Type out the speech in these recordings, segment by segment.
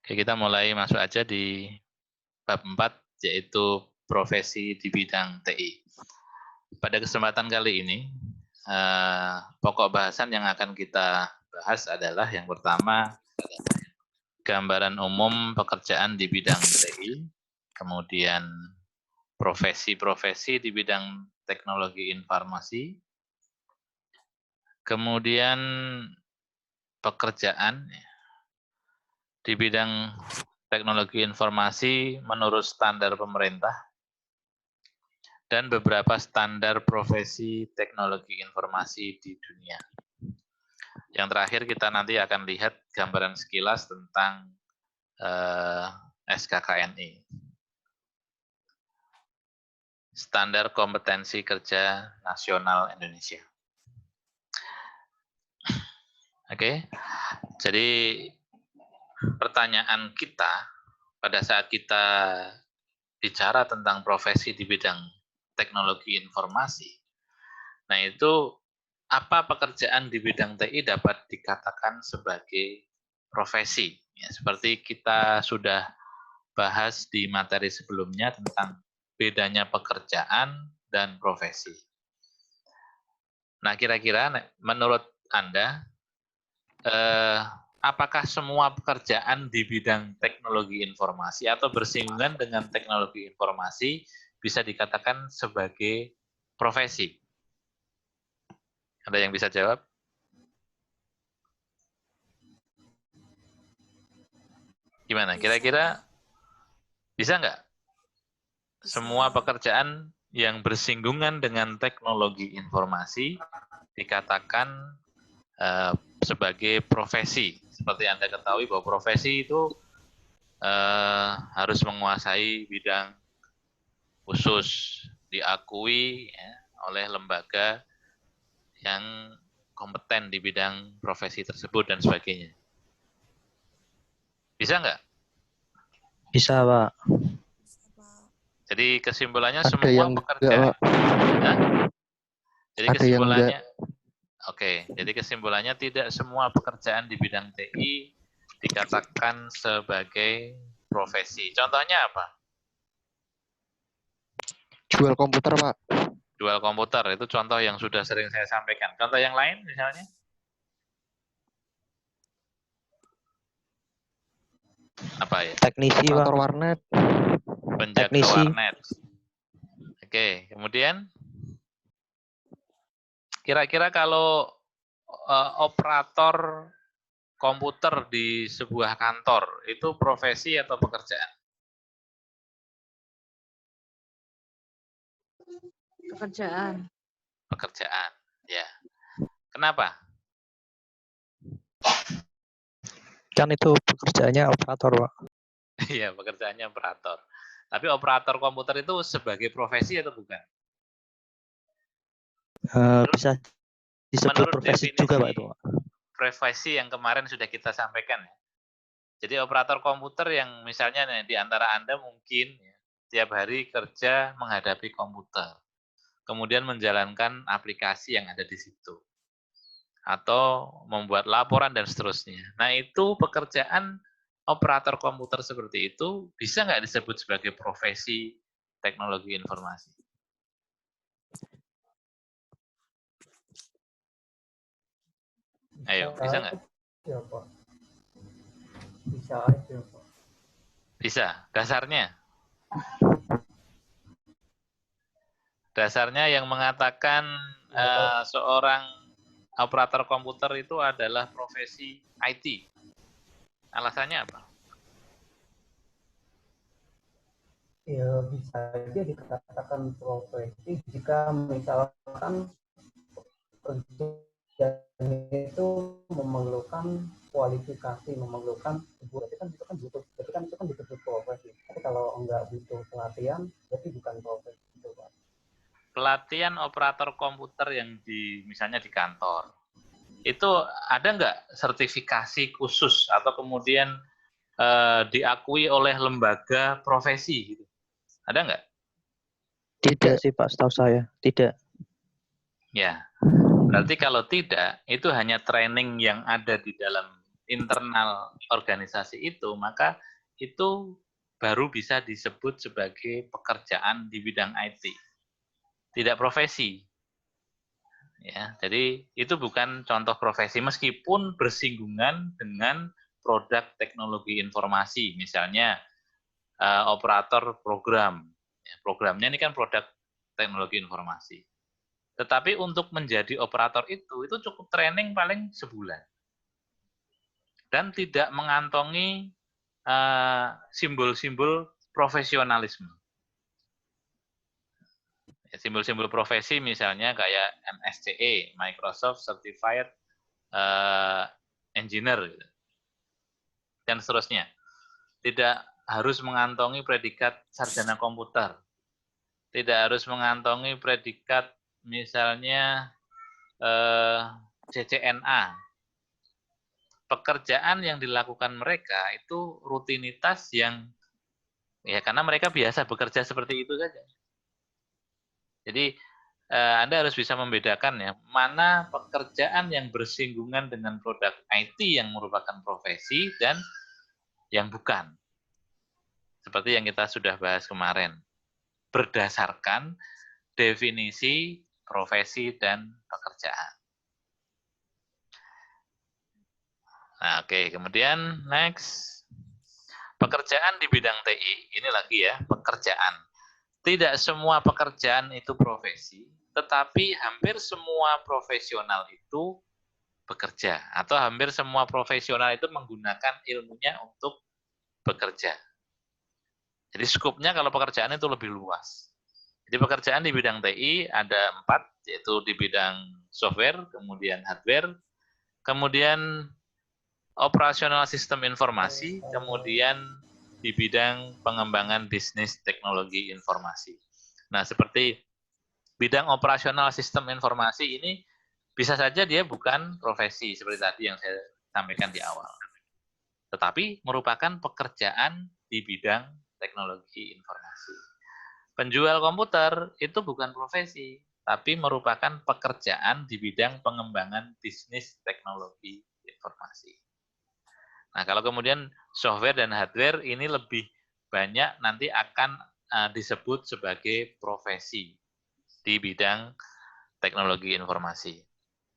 Oke, kita mulai masuk aja di bab 4, yaitu profesi di bidang TI. Pada kesempatan kali ini, pokok bahasan yang akan kita bahas adalah yang pertama, gambaran umum pekerjaan di bidang TI, kemudian profesi-profesi di bidang teknologi informasi, kemudian pekerjaan di bidang teknologi informasi menurut standar pemerintah, dan beberapa standar profesi teknologi informasi di dunia. Yang terakhir kita nanti akan lihat gambaran sekilas tentang SKKNI. Standar Kompetensi Kerja Nasional Indonesia. Oke, jadi pertanyaan kita pada saat kita bicara tentang profesi di bidang teknologi informasi, nah itu apa pekerjaan di bidang TI dapat dikatakan sebagai profesi? Ya, seperti kita sudah bahas di materi sebelumnya tentang bedanya pekerjaan dan profesi. Nah, kira-kira menurut Anda, apakah semua pekerjaan di bidang teknologi informasi atau bersinggungan dengan teknologi informasi bisa dikatakan sebagai profesi? Ada yang bisa jawab? Gimana? Kira-kira bisa nggak? Semua pekerjaan yang bersinggungan dengan teknologi informasi dikatakan sebagai profesi. Seperti Anda ketahui bahwa profesi itu harus menguasai bidang khusus, diakui ya, oleh lembaga yang kompeten di bidang profesi tersebut dan sebagainya. Bisa nggak? Bisa, Pak. Jadi kesimpulannya Ada semua yang pekerjaan. Nah, jadi ada yang kesimpulannya, oke, jadi kesimpulannya tidak semua pekerjaan di bidang TI dikatakan sebagai profesi. Contohnya apa? Jual komputer, Pak. Jual komputer, itu contoh yang sudah sering saya sampaikan. Contoh yang lain misalnya? Apa ya? Teknisi, Pak. Warnet. Penjaga Teknisi. warnet. Oke, kemudian kira-kira kalau operator komputer di sebuah kantor, itu profesi atau pekerjaan? Pekerjaan. Pekerjaan, ya. Kenapa? Kan itu pekerjaannya operator, Pak. Iya, pekerjaannya operator. Tapi operator komputer itu sebagai profesi atau bukan? Bisa disebut menurut profesi definisi juga, Pak, itu, Pak. Profesi yang kemarin sudah kita sampaikan ya. Jadi operator komputer yang misalnya di antara Anda mungkin ya, tiap hari kerja menghadapi komputer, kemudian menjalankan aplikasi yang ada di situ, atau membuat laporan dan seterusnya. Nah, itu pekerjaan operator komputer seperti itu bisa nggak disebut sebagai profesi teknologi informasi? Ayo, bisa nggak? Ya, Pak. Bisa aja, Pak. Bisa. Dasarnya yang mengatakan seorang operator komputer itu adalah profesi IT. Alasannya apa? Ya, bisa aja dikatakan profesi jika misalkan kerjaan itu memerlukan kualifikasi, memerlukan berarti kan itu kan disebut profesi. Tapi kalau enggak butuh pelatihan, berarti bukan profesi itu, Pak. Pelatihan operator komputer yang misalnya di kantor, itu ada nggak sertifikasi khusus atau kemudian diakui oleh lembaga profesi gitu? Ada nggak? Tidak sih, Pak, setahu saya. Tidak. Ya, berarti kalau tidak, itu hanya training yang ada di dalam internal organisasi itu, maka itu baru bisa disebut sebagai pekerjaan di bidang IT, tidak profesi. Ya, jadi itu bukan contoh profesi meskipun bersinggungan dengan produk teknologi informasi, misalnya operator program. Ya, programnya ini kan produk teknologi informasi. Tetapi untuk menjadi operator itu cukup training paling sebulan. Dan tidak mengantongi simbol-simbol profesionalisme. Simbol-simbol profesi misalnya kayak MSCE, Microsoft Certified Engineer, dan seterusnya. Tidak harus mengantongi predikat sarjana komputer. Tidak harus mengantongi predikat misalnya CCNA. Pekerjaan yang dilakukan mereka itu rutinitas yang ya karena mereka biasa bekerja seperti itu saja. Jadi Anda harus bisa membedakan ya, mana pekerjaan yang bersinggungan dengan produk IT yang merupakan profesi dan yang bukan. Seperti yang kita sudah bahas kemarin. Berdasarkan definisi profesi dan pekerjaan. Nah, oke. Kemudian next. Pekerjaan di bidang TI, ini lagi ya, pekerjaan. Tidak semua pekerjaan itu profesi, tetapi hampir semua profesional itu bekerja. Atau hampir semua profesional itu menggunakan ilmunya untuk bekerja. Jadi skupnya kalau pekerjaan itu lebih luas. Jadi pekerjaan di bidang TI ada 4, yaitu di bidang software, kemudian hardware, kemudian operasional sistem informasi, kemudian di bidang pengembangan bisnis teknologi informasi. Nah, seperti bidang operasional sistem informasi ini bisa saja dia bukan profesi seperti tadi yang saya sampaikan di awal. Tetapi merupakan pekerjaan di bidang teknologi informasi. Penjual komputer itu bukan profesi, tapi merupakan pekerjaan di bidang pengembangan bisnis teknologi informasi. Nah, kalau kemudian software dan hardware ini lebih banyak nanti akan disebut sebagai profesi di bidang teknologi informasi.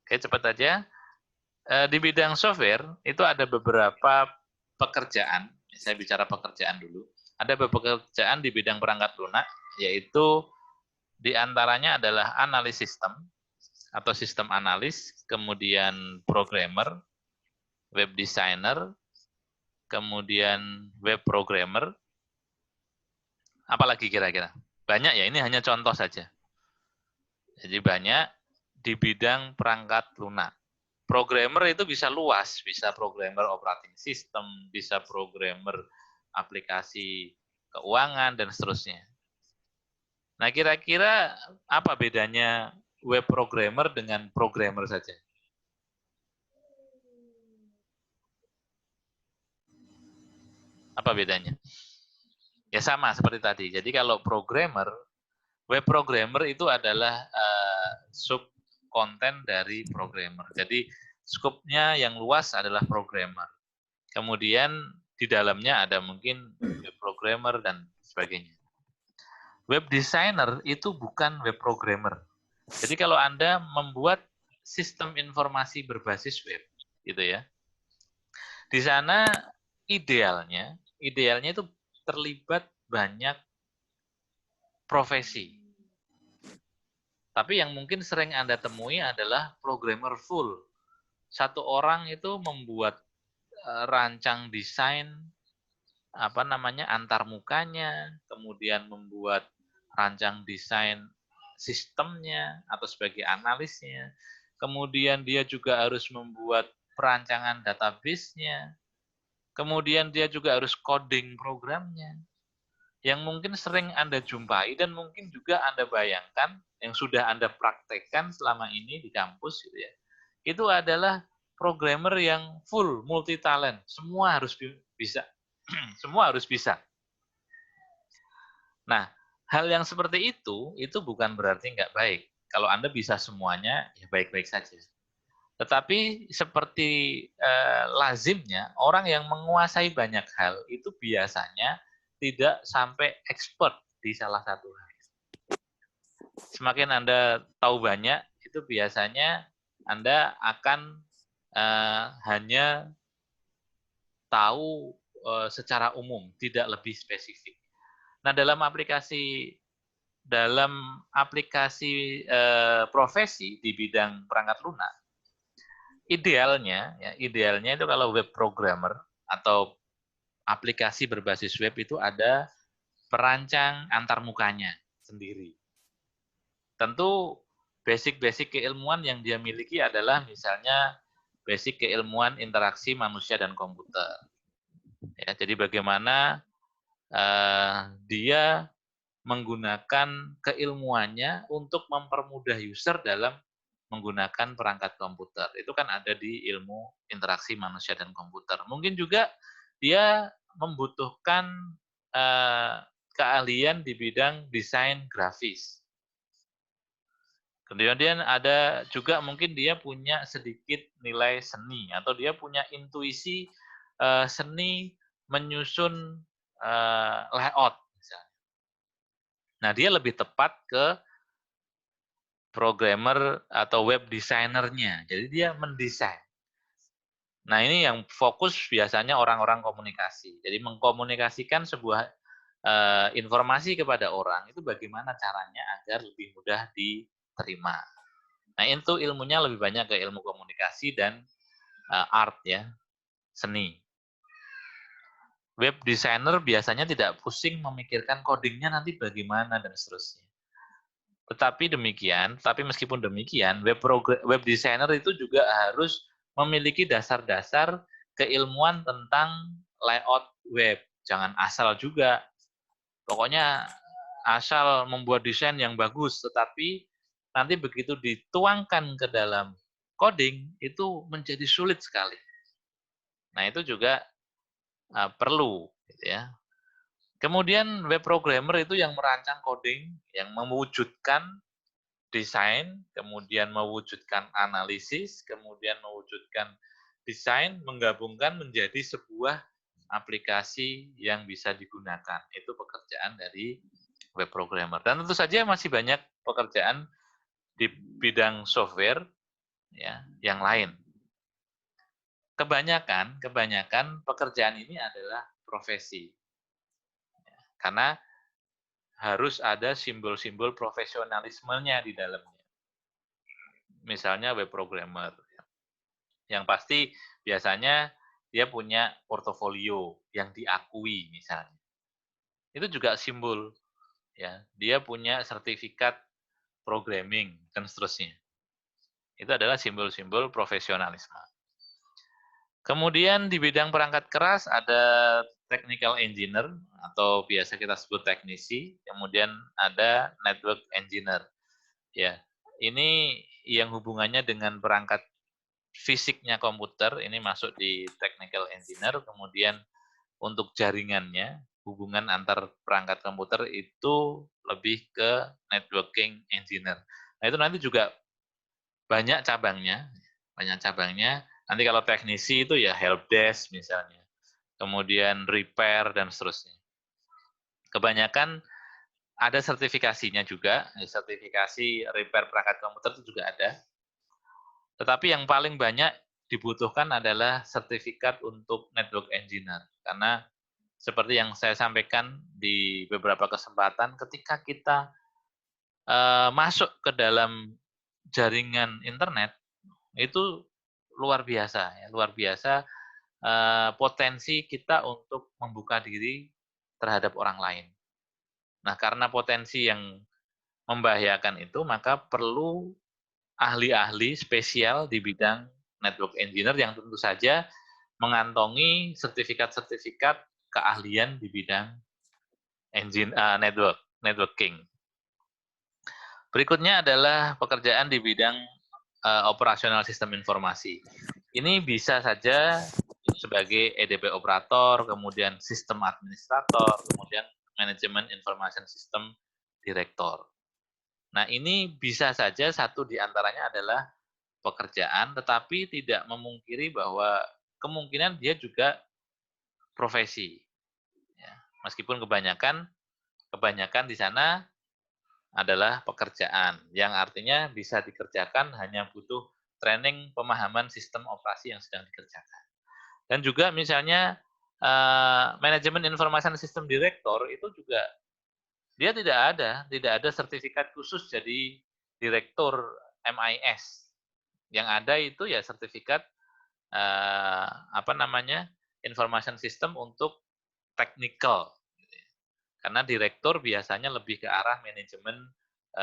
Oke, cepat aja. Di bidang software itu ada beberapa pekerjaan. Saya bicara pekerjaan dulu. Ada beberapa pekerjaan di bidang perangkat lunak, yaitu diantaranya adalah analis sistem atau sistem analis, kemudian programmer, web designer, kemudian web programmer, apalagi kira-kira? Banyak ya, ini hanya contoh saja. Jadi banyak di bidang perangkat lunak. Programmer itu bisa luas, bisa programmer operating system, bisa programmer aplikasi keuangan, dan seterusnya. Nah, kira-kira apa bedanya web programmer dengan programmer saja? Apa bedanya? Ya sama seperti tadi. Jadi kalau programmer, web programmer itu adalah sub konten dari programmer. Jadi skupnya yang luas adalah programmer. Kemudian di dalamnya ada mungkin web programmer dan sebagainya. Web designer itu bukan web programmer. Jadi kalau Anda membuat sistem informasi berbasis web, gitu ya. Di sana idealnya itu terlibat banyak profesi. Tapi yang mungkin sering Anda temui adalah programmer full. Satu orang itu membuat rancang desain antarmukanya, kemudian membuat rancang desain sistemnya atau sebagai analisnya. Kemudian dia juga harus membuat perancangan database-nya. Kemudian dia juga harus coding programnya. Yang mungkin sering Anda jumpai dan mungkin juga Anda bayangkan yang sudah Anda praktekkan selama ini di kampus gitu ya. Itu adalah programmer yang full multi talent, semua harus bisa. Semua harus bisa. Nah, hal yang seperti itu bukan berarti nggak baik. Kalau Anda bisa semuanya, ya baik-baik saja. Tetapi seperti lazimnya, orang yang menguasai banyak hal itu biasanya tidak sampai expert di salah satu hal. Semakin Anda tahu banyak, itu biasanya Anda akan hanya tahu secara umum, tidak lebih spesifik. Nah, dalam aplikasi profesi di bidang perangkat lunak, idealnya itu kalau web programmer atau aplikasi berbasis web itu ada perancang antarmukanya sendiri. Tentu basic keilmuan yang dia miliki adalah misalnya basic keilmuan interaksi manusia dan komputer. Ya, jadi bagaimana dia menggunakan keilmuannya untuk mempermudah user dalam menggunakan perangkat komputer. Itu kan ada di ilmu interaksi manusia dan komputer. Mungkin juga dia membutuhkan keahlian di bidang desain grafis. Kemudian ada juga mungkin dia punya sedikit nilai seni atau dia punya intuisi seni menyusun layout misalnya. Nah, dia lebih tepat ke programmer atau web designer-nya. Jadi dia mendesain. Nah, ini yang fokus biasanya orang-orang komunikasi. Jadi mengkomunikasikan sebuah informasi kepada orang itu bagaimana caranya agar lebih mudah diterima. Nah, itu ilmunya lebih banyak ke ilmu komunikasi dan art ya, seni. Web designer biasanya tidak pusing memikirkan codingnya nanti bagaimana dan seterusnya. Tetapi meskipun demikian, web designer itu juga harus memiliki dasar-dasar keilmuan tentang layout web. Jangan asal juga. Pokoknya asal membuat desain yang bagus, tetapi nanti begitu dituangkan ke dalam coding, itu menjadi sulit sekali. Nah, itu juga perlu. Gitu ya. Kemudian web programmer itu yang merancang coding, yang mewujudkan desain, kemudian mewujudkan analisis, kemudian mewujudkan desain, menggabungkan menjadi sebuah aplikasi yang bisa digunakan. Itu pekerjaan dari web programmer. Dan tentu saja masih banyak pekerjaan di bidang software ya, yang lain. Kebanyakan pekerjaan ini adalah profesi. Karena harus ada simbol-simbol profesionalismenya di dalamnya. Misalnya web programmer. Yang pasti biasanya dia punya portofolio yang diakui misalnya. Itu juga simbol ya. Dia punya sertifikat programming dan seterusnya. Itu adalah simbol-simbol profesionalisme. Kemudian di bidang perangkat keras ada technical engineer atau biasa kita sebut teknisi, kemudian ada network engineer. Ya, ini yang hubungannya dengan perangkat fisiknya komputer, ini masuk di technical engineer, kemudian untuk jaringannya, hubungan antar perangkat komputer itu lebih ke networking engineer. Nah, itu nanti juga banyak cabangnya. Nanti kalau teknisi itu ya helpdesk misalnya. Kemudian repair dan seterusnya. Kebanyakan ada sertifikasinya juga, sertifikasi repair perangkat komputer itu juga ada. Tetapi yang paling banyak dibutuhkan adalah sertifikat untuk network engineer. Karena seperti yang saya sampaikan di beberapa kesempatan, ketika kita masuk ke dalam jaringan internet, itu luar biasa potensi kita untuk membuka diri terhadap orang lain. Nah, karena potensi yang membahayakan itu, maka perlu ahli-ahli spesial di bidang network engineer yang tentu saja mengantongi sertifikat-sertifikat keahlian di bidang networking. Berikutnya adalah pekerjaan di bidang operasional sistem informasi. Ini bisa saja sebagai EDP operator, kemudian sistem administrator, kemudian manajemen information system direktor. Nah, ini bisa saja satu di antaranya adalah pekerjaan, tetapi tidak memungkiri bahwa kemungkinan dia juga profesi. Ya, meskipun kebanyakan di sana adalah pekerjaan, yang artinya bisa dikerjakan hanya butuh training pemahaman sistem operasi yang sedang dikerjakan. Dan juga misalnya manajemen information system director itu juga dia tidak ada sertifikat khusus jadi direktur MIS. Yang ada itu ya sertifikat information system untuk technical. Karena direktur biasanya lebih ke arah manajemen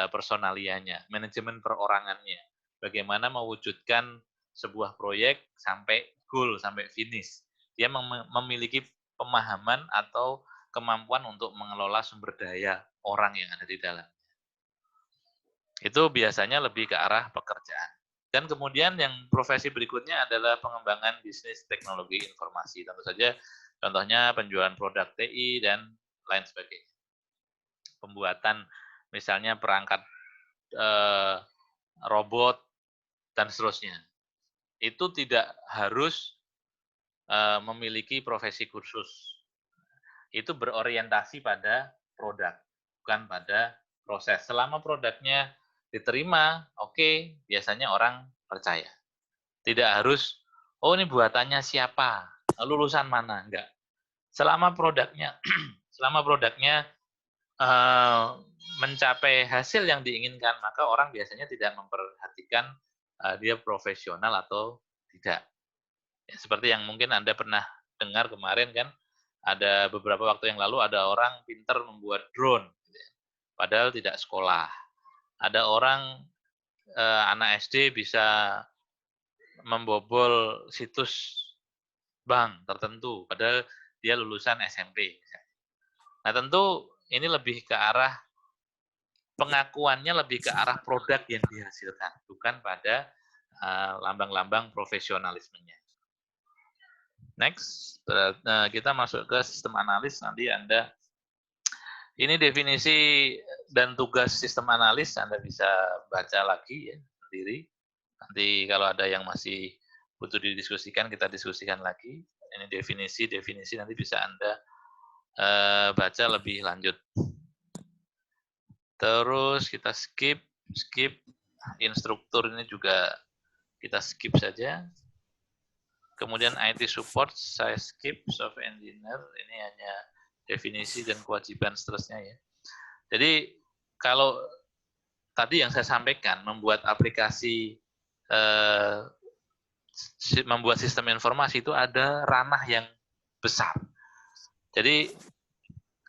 personalianya, manajemen perorangannya. Bagaimana mewujudkan sebuah proyek sampai goal, sampai finish. Dia memiliki pemahaman atau kemampuan untuk mengelola sumber daya orang yang ada di dalam. Itu biasanya lebih ke arah pekerjaan. Dan kemudian yang profesi berikutnya adalah pengembangan bisnis teknologi informasi. Tentu saja contohnya penjualan produk TI dan lain sebagainya. Pembuatan misalnya perangkat robot dan seterusnya. Itu tidak harus memiliki profesi khusus. Itu berorientasi pada produk, bukan pada proses. Selama produknya diterima, oke, biasanya orang percaya. Tidak harus, oh ini buatannya siapa, lulusan mana, enggak. Selama produknya mencapai hasil yang diinginkan, maka orang biasanya tidak memperhatikan dia profesional atau tidak. Ya, seperti yang mungkin Anda pernah dengar kemarin kan, ada beberapa waktu yang lalu ada orang pintar membuat drone, padahal tidak sekolah. Ada orang anak SD bisa membobol situs bank tertentu, padahal dia lulusan SMP. Nah tentu ini lebih ke arah pengakuannya lebih ke arah produk yang dihasilkan, bukan pada lambang-lambang profesionalismenya. Next, kita masuk ke sistem analis. Nanti Anda, ini definisi dan tugas sistem analis Anda bisa baca lagi ya sendiri. Nanti kalau ada yang masih butuh didiskusikan, kita diskusikan lagi. Ini definisi nanti bisa Anda baca lebih lanjut. Terus kita skip instruktur ini juga kita skip saja. Kemudian IT support saya skip, software engineer ini hanya definisi dan kewajiban seterusnya ya. Jadi kalau tadi yang saya sampaikan membuat aplikasi membuat sistem informasi itu ada ranah yang besar. Jadi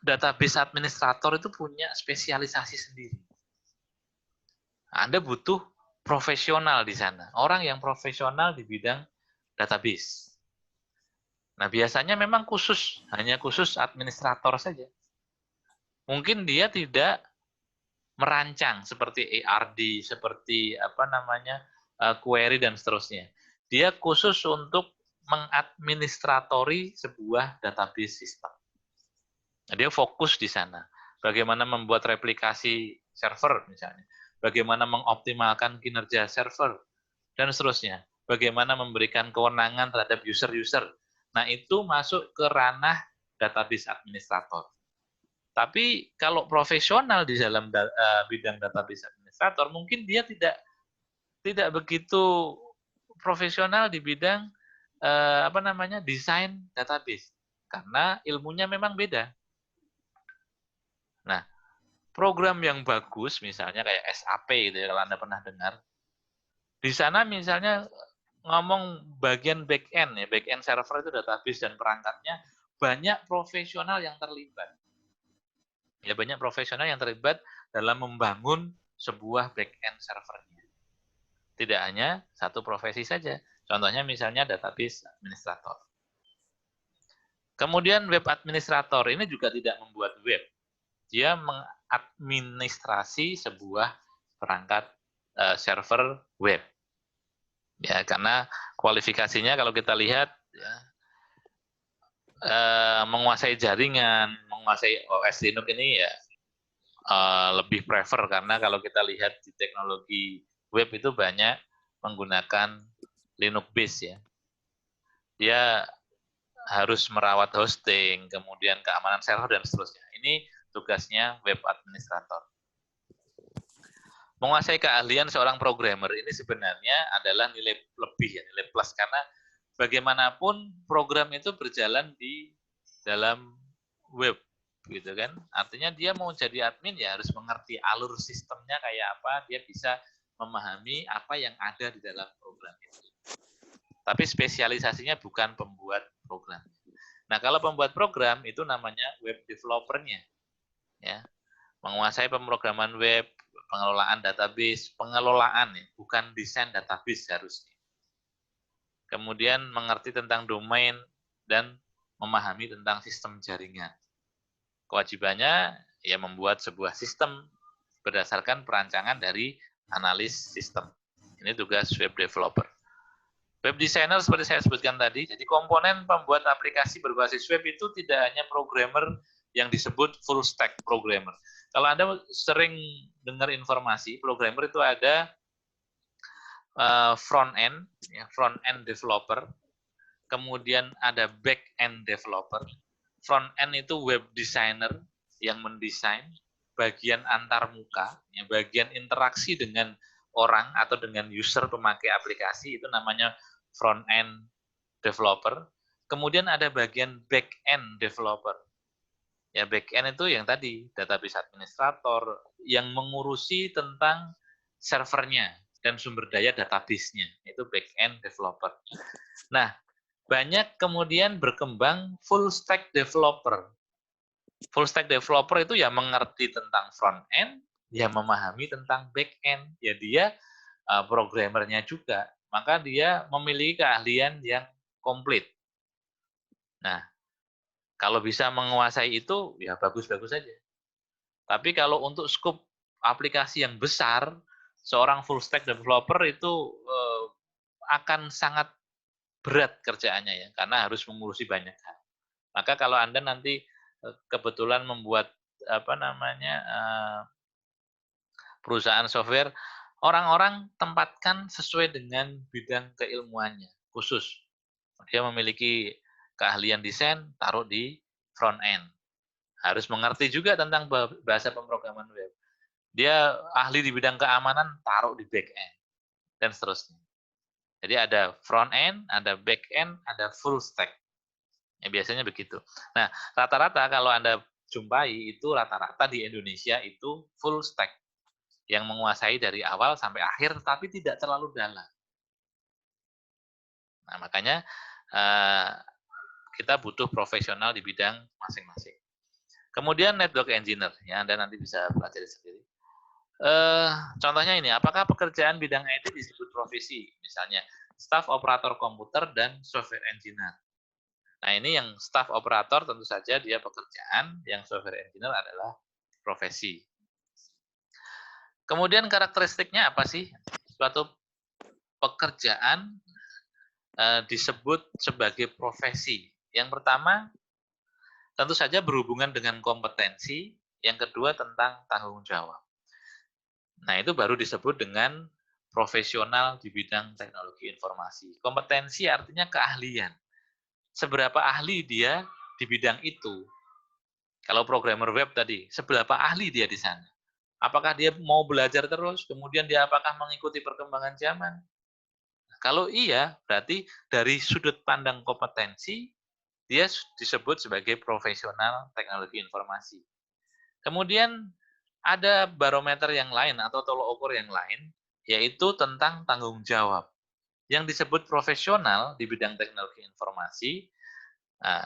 database administrator itu punya spesialisasi sendiri. Anda butuh profesional di sana, orang yang profesional di bidang database. Nah, biasanya memang hanya khusus administrator saja. Mungkin dia tidak merancang seperti ARD, seperti query dan seterusnya. Dia khusus untuk mengadministratori sebuah database system. Nah, dia fokus di sana. Bagaimana membuat replikasi server misalnya. Bagaimana mengoptimalkan kinerja server dan seterusnya. Bagaimana memberikan kewenangan terhadap user-user. Nah, itu masuk ke ranah database administrator. Tapi kalau profesional di dalam bidang database administrator, mungkin dia tidak begitu profesional di bidang desain database. Karena ilmunya memang beda. Nah, program yang bagus, misalnya kayak SAP gitu ya, kalau Anda pernah dengar, di sana misalnya ngomong bagian back-end ya, back-end server itu database dan perangkatnya, banyak profesional yang terlibat. Ya, banyak profesional yang terlibat dalam membangun sebuah back-end servernya. Tidak hanya satu profesi saja. Contohnya misalnya database administrator. Kemudian web administrator ini juga tidak membuat web. Dia mengadministrasi sebuah perangkat server web. Ya, karena kualifikasinya kalau kita lihat ya, menguasai jaringan, menguasai OS Linux ini ya lebih prefer, karena kalau kita lihat di teknologi web itu banyak menggunakan Linux base ya. Dia harus merawat hosting, kemudian keamanan server dan seterusnya. Ini tugasnya web administrator. Menguasai keahlian seorang programmer ini sebenarnya adalah nilai lebih ya, nilai plus, karena bagaimanapun program itu berjalan di dalam web gitu kan. Artinya dia mau jadi admin ya harus mengerti alur sistemnya kayak apa, dia bisa memahami apa yang ada di dalam program itu. Tapi spesialisasinya bukan pembuat program. Nah, kalau pembuat program itu namanya web developer-nya. Ya. Menguasai pemrograman web, pengelolaan database, pengelolaan ya, bukan desain database harusnya. Kemudian mengerti tentang domain dan memahami tentang sistem jaringan. Kewajibannya ya membuat sebuah sistem berdasarkan perancangan dari analis sistem. Ini tugas web developer. Web designer seperti saya sebutkan tadi, jadi komponen pembuat aplikasi berbasis web itu tidak hanya programmer yang disebut full stack programmer. Kalau Anda sering dengar informasi, programmer itu ada front end developer, kemudian ada back end developer. Front end itu web designer yang mendesain bagian antarmuka, ya, bagian interaksi dengan orang atau dengan user pemakai aplikasi, itu namanya front end developer. Kemudian ada bagian back end developer. Ya, back end itu yang tadi database administrator yang mengurusi tentang servernya dan sumber daya database-nya, itu back end developer. Nah, banyak kemudian berkembang full stack developer. Full stack developer itu ya mengerti tentang front end, ya memahami tentang back end, ya dia programmernya juga, maka dia memiliki keahlian yang komplit. Nah, kalau bisa menguasai itu, ya bagus-bagus saja. Tapi kalau untuk skop aplikasi yang besar, seorang full stack developer itu akan sangat berat kerjaannya ya, karena harus mengurusi banyak hal. Maka kalau Anda nanti kebetulan membuat perusahaan software, orang-orang tempatkan sesuai dengan bidang keilmuannya khusus. Dia memiliki keahlian desain, taruh di front end. Harus mengerti juga tentang bahasa pemrograman web. Dia ahli di bidang keamanan, taruh di back end, dan seterusnya. Jadi ada front end, ada back end, ada full stack. Ya, biasanya begitu. Nah, rata-rata kalau Anda jumpai itu rata-rata di Indonesia itu full stack yang menguasai dari awal sampai akhir, tapi tidak terlalu dalam. Nah, makanya kita butuh profesional di bidang masing-masing. Kemudian network engineer, ya Anda nanti bisa pelajari sendiri. Contohnya ini, apakah pekerjaan bidang IT disebut profesi? Misalnya, staff operator komputer dan software engineer. Nah, ini yang staff operator tentu saja dia pekerjaan, yang software engineer adalah profesi. Kemudian karakteristiknya apa sih? Suatu pekerjaan disebut sebagai profesi. Yang pertama, tentu saja berhubungan dengan kompetensi. Yang kedua, tentang tanggung jawab. Nah, itu baru disebut dengan profesional di bidang teknologi informasi. Kompetensi artinya keahlian. Seberapa ahli dia di bidang itu. Kalau programmer web tadi, seberapa ahli dia di sana. Apakah dia mau belajar terus, kemudian dia apakah mengikuti perkembangan zaman? Kalau iya, berarti dari sudut pandang kompetensi, dia disebut sebagai profesional teknologi informasi. Kemudian ada barometer yang lain atau tolok ukur yang lain, yaitu tentang tanggung jawab. Yang disebut profesional di bidang teknologi informasi, nah,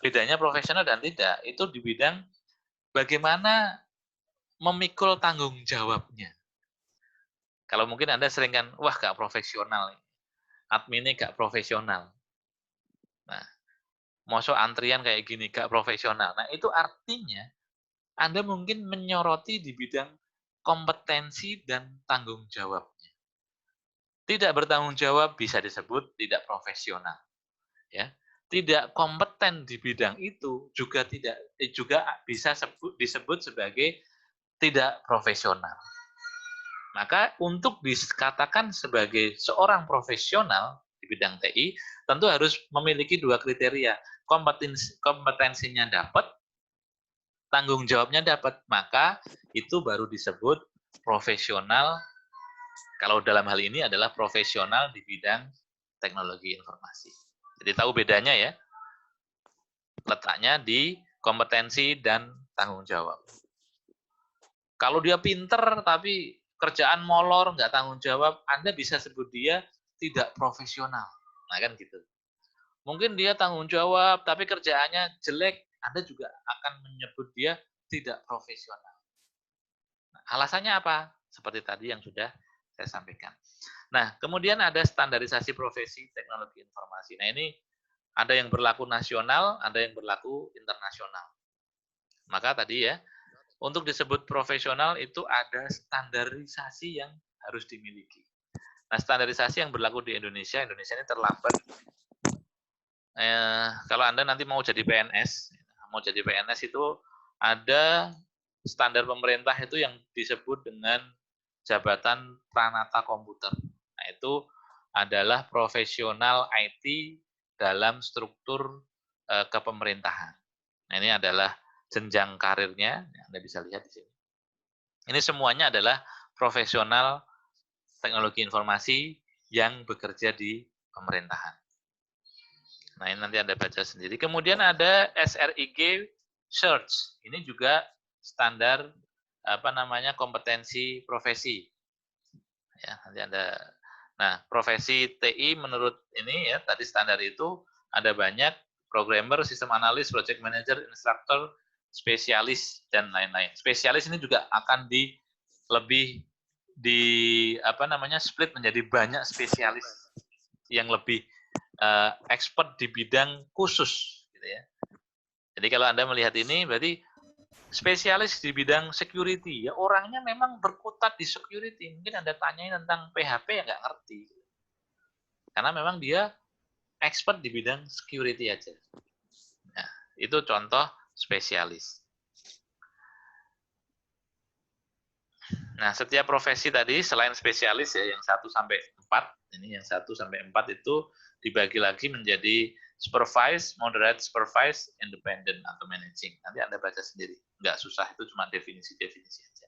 bedanya profesional dan tidak, itu di bidang bagaimana memikul tanggung jawabnya. Kalau mungkin Anda sering kan, wah gak profesional, adminnya gak profesional. Nah, mosok antrian kayak gini gak profesional. Nah, itu artinya Anda mungkin menyoroti di bidang kompetensi dan tanggung jawabnya. Tidak bertanggung jawab bisa disebut tidak profesional. Ya. Tidak kompeten di bidang itu juga bisa disebut sebagai tidak profesional. Maka untuk dikatakan sebagai seorang profesional di bidang TI, tentu harus memiliki dua kriteria. Kompetensinya dapat, tanggung jawabnya dapat. Maka itu baru disebut profesional. Kalau dalam hal ini adalah profesional di bidang teknologi informasi. Jadi tahu bedanya ya. Letaknya di kompetensi dan tanggung jawab. Kalau dia pinter tapi kerjaan molor, nggak tanggung jawab, Anda bisa sebut dia tidak profesional. Nah kan gitu. Mungkin dia tanggung jawab tapi kerjaannya jelek, Anda juga akan menyebut dia tidak profesional. Nah, alasannya apa? Seperti tadi yang sudah saya sampaikan. Nah, kemudian ada standarisasi profesi teknologi informasi. Nah, ini ada yang berlaku nasional, ada yang berlaku internasional. Maka tadi ya, untuk disebut profesional itu ada standarisasi yang harus dimiliki. Nah, standarisasi yang berlaku di Indonesia ini terlambat. Kalau Anda nanti mau jadi PNS itu ada standar pemerintah itu yang disebut dengan jabatan pranata komputer. Nah, itu adalah profesional IT dalam struktur kepemerintahan. Nah, ini adalah jenjang karirnya, Anda bisa lihat di sini. Ini semuanya adalah profesional teknologi informasi yang bekerja di pemerintahan. Nah, ini nanti Anda baca sendiri. Kemudian ada SRIG Search. Ini juga standar kompetensi profesi. Ya, nanti Anda. Nah, profesi TI menurut ini ya, tadi standar itu ada banyak programmer, sistem analis, project manager, instruktur, spesialis dan lain-lain. Spesialis ini juga akan split menjadi banyak spesialis yang lebih expert di bidang khusus gitu ya. Jadi kalau Anda melihat ini berarti spesialis di bidang security ya, orangnya memang berkutat di security. Mungkin Anda tanyain tentang PHP ya nggak ngerti. Karena memang dia expert di bidang security aja. Nah, itu contoh spesialis. Nah, setiap profesi tadi selain spesialis ya yang 1 sampai 4, ini yang 1 sampai 4 itu dibagi lagi menjadi supervise, moderate, supervise, independent atau managing. Nanti Anda baca sendiri. Nggak susah, itu cuma definisi-definisi aja.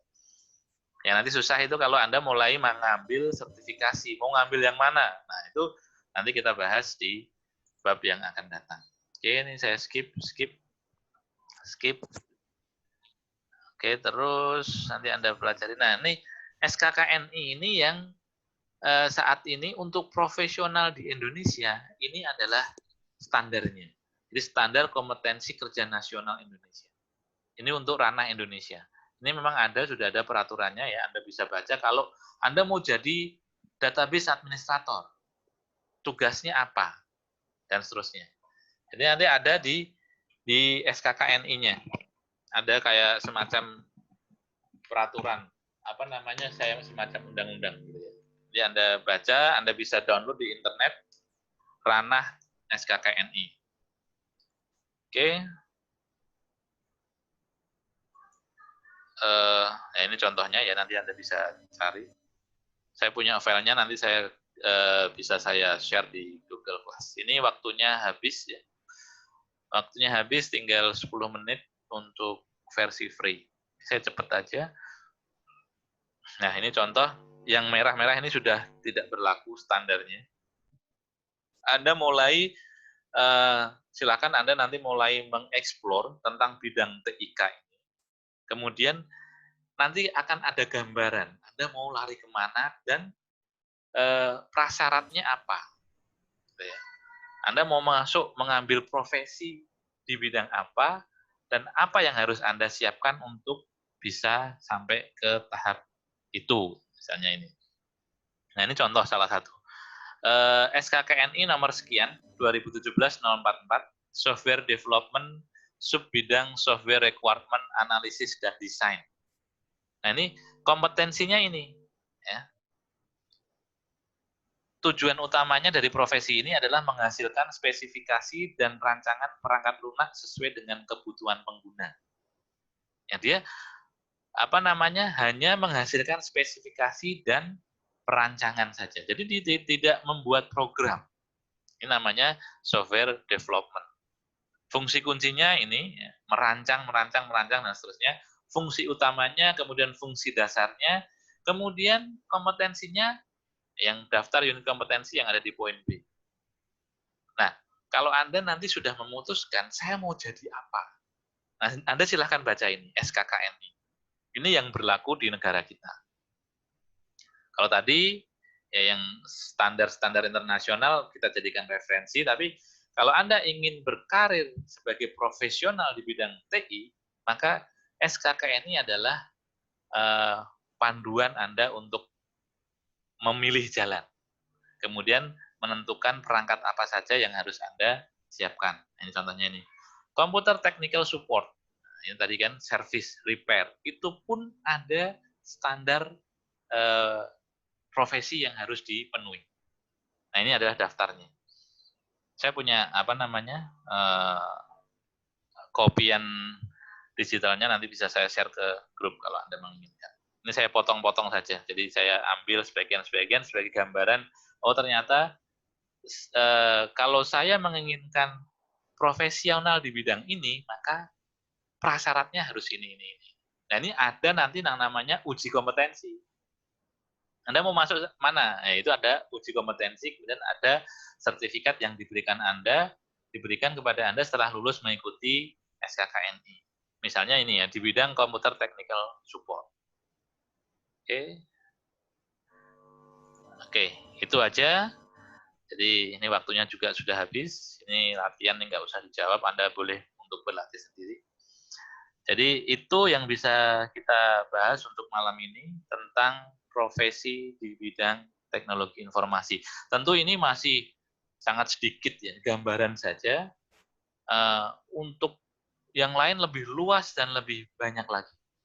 Yang nanti susah itu kalau Anda mulai mengambil sertifikasi, mau ngambil yang mana? Nah, itu nanti kita bahas di bab yang akan datang. Oke, ini saya skip. Oke, terus nanti Anda pelajari. Nah, ini SKKNI ini yang saat ini untuk profesional di Indonesia, ini adalah standarnya. Jadi standar kompetensi kerja nasional Indonesia. Ini untuk ranah Indonesia. Ini memang sudah ada peraturannya ya, Anda bisa baca kalau Anda mau jadi database administrator, tugasnya apa, dan seterusnya. Jadi nanti ada di SKKNI-nya. Ada kayak semacam peraturan, saya semacam undang-undang gitu ya. Jadi Anda baca, Anda bisa download di internet ranah SKKNI. Oke. Ya ini contohnya ya, nanti Anda bisa cari. Saya punya filenya, nanti bisa saya share di Google Class. Ini waktunya habis ya. Waktunya habis, tinggal 10 menit untuk versi free. Saya cepat aja. Nah, ini contoh yang merah-merah ini sudah tidak berlaku standarnya. Anda mulai silakan Anda nanti mulai mengeksplor tentang bidang TIK ini. Kemudian nanti akan ada gambaran Anda mau lari kemana dan prasyaratnya apa. Anda mau mengambil profesi di bidang apa dan apa yang harus Anda siapkan untuk bisa sampai ke tahap itu, misalnya ini. Nah, ini contoh salah satu. SKKNI nomor sekian, 2017-044, Software Development, Subbidang Software Requirement Analysis dan Design. Nah, ini kompetensinya ini. Ya. Tujuan utamanya dari profesi ini adalah menghasilkan spesifikasi dan rancangan perangkat lunak sesuai dengan kebutuhan pengguna. Ya, dia hanya menghasilkan spesifikasi dan perancangan saja. Jadi tidak membuat program. Ini namanya software development. Fungsi kuncinya ini merancang, dan seterusnya. Fungsi utamanya, kemudian fungsi dasarnya, kemudian kompetensinya yang daftar unit kompetensi yang ada di poin B. Nah, kalau Anda nanti sudah memutuskan saya mau jadi apa, nah, Anda silahkan baca ini SKKNI. Ini yang berlaku di negara kita. Kalau tadi ya yang standar-standar internasional kita jadikan referensi, tapi kalau Anda ingin berkarir sebagai profesional di bidang TI, maka SKKNI adalah panduan Anda untuk memilih jalan. Kemudian menentukan perangkat apa saja yang harus Anda siapkan. Ini contohnya ini. Computer Technical Support. Ini tadi kan service repair. Itu pun ada standar profesi yang harus dipenuhi. Nah, ini adalah daftarnya. Saya punya kopian digitalnya, nanti bisa saya share ke grup kalau Anda menginginkan. Ini saya potong-potong saja. Jadi saya ambil sebagian-sebagian sebagai gambaran, oh ternyata kalau saya menginginkan profesional di bidang ini, maka prasyaratnya harus ini. Nah, ini ada nanti yang namanya uji kompetensi. Anda mau masuk mana? Nah, itu ada uji kompetensi, kemudian ada sertifikat yang diberikan kepada Anda setelah lulus mengikuti SKKNI. Misalnya ini ya, di bidang Computer Technical Support. Oke, itu aja. Jadi ini waktunya juga sudah habis. Ini latihan yang nggak usah dijawab, Anda boleh untuk berlatih sendiri. Jadi itu yang bisa kita bahas untuk malam ini tentang profesi di bidang teknologi informasi. Tentu ini masih sangat sedikit ya, gambaran saja. Untuk yang lain lebih luas dan lebih banyak lagi.